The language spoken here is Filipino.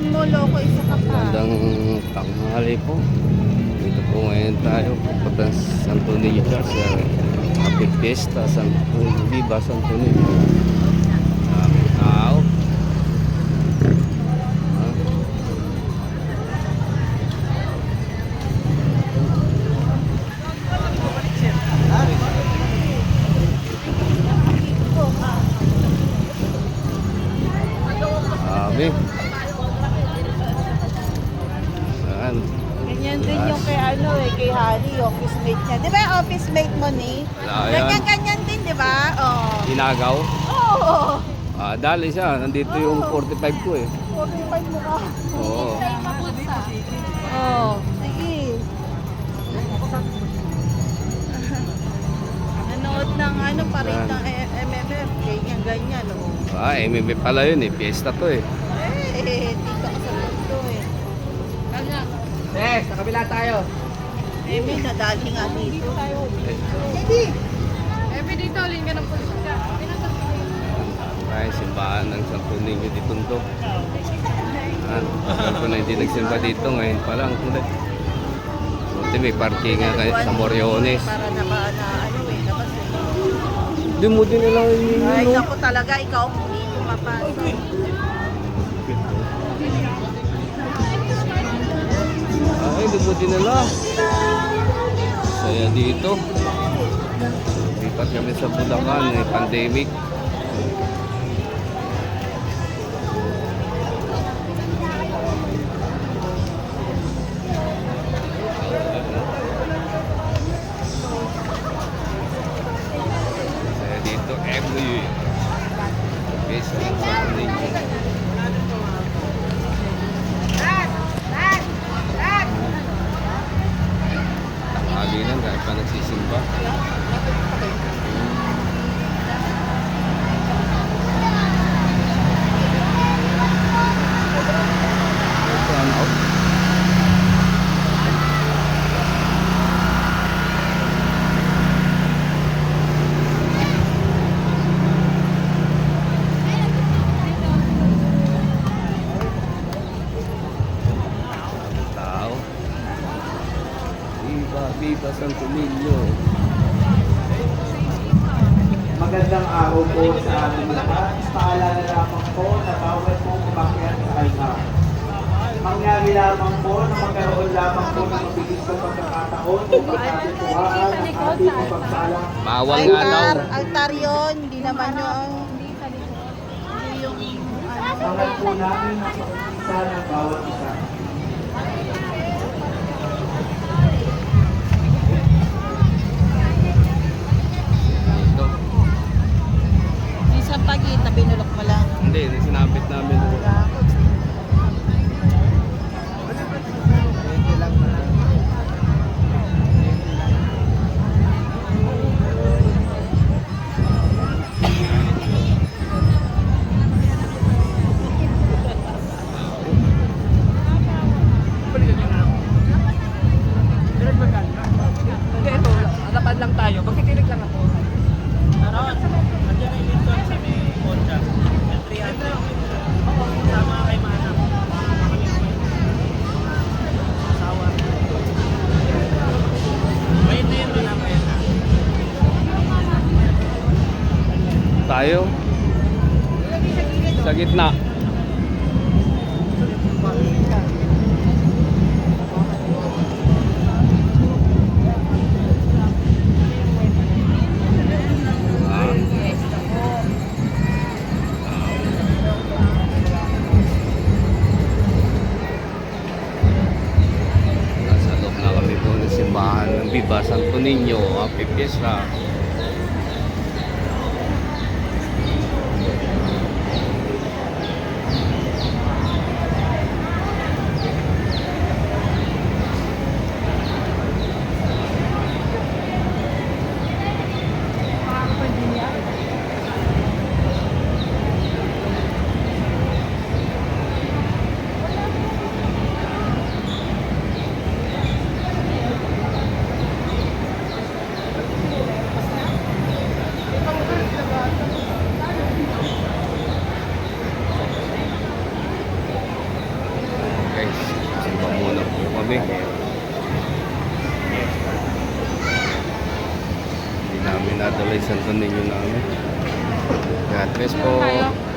mo, loko, isa ka pa. Magandang tanghali po. Dito po ngayon tayo papunta sa Santo Niño Church sa Happy Fiesta Viva Santo Niño. Daming tao. Dami. Ayan. Ganyan din yung kay kay Harry, office mate niya. Di ba yung office mate mo ni? Wala yan. Ganyan din, di ba? Oo. Inagaw. Oo. Dali siya. Nandito yung 45 ko eh. 45 mo ka. Oo. Oo. Sige. Nanood ng pa rin ng MMF. Ganyan, oo. MMA pala yun eh. Fiesta to eh. Dito ka sa mundo eh. Sa kabila tayo. May nadali nga dito. Dito, alin ka ng pulis ka. Ay, simbahan ng Santo Niño de Tondo. Alam ko na hindi nagsimba dito ngayon pa lang. Buti may parking nga kayo sa Moriones. Para na ba na labas eh. Hindi mo din alam yung Ay, naku talaga, ikaw hindi pumapasok. Ay, hindi mo din alam. Saya dito. Lipat kami sa Bulacan, may pandemic. Saya dito every year. Besa ng Santo Niño. Tanghali lang kahit pa nagsisimba. Brown out. Tao. Viva Santo Niño. Magandang araw po sa ating lahat. Paalala lamang po na bawal pong umakyat sa altar. Mangyari lamang po na magkaroon lamang po ng mabilis na pagkakataon upang ating tuwaan ang ating pagpalang. Bawal nga daw. Altar yun, hindi naman yung... Angat po namin ang pag-isa ng bawat isa. Dito. Minsan pagkita, binulok mo lang. Hindi, sinabit namin. Alapad lang tayo. Magkitilig lang ako. Tayo. Sa gitna. Nasa loob na kami po ng simbahan ng Viva Santo Niño. Happy Fiesta. kami. Hindi namin nadala yung Santo Niño namin. God bless po. Tayo.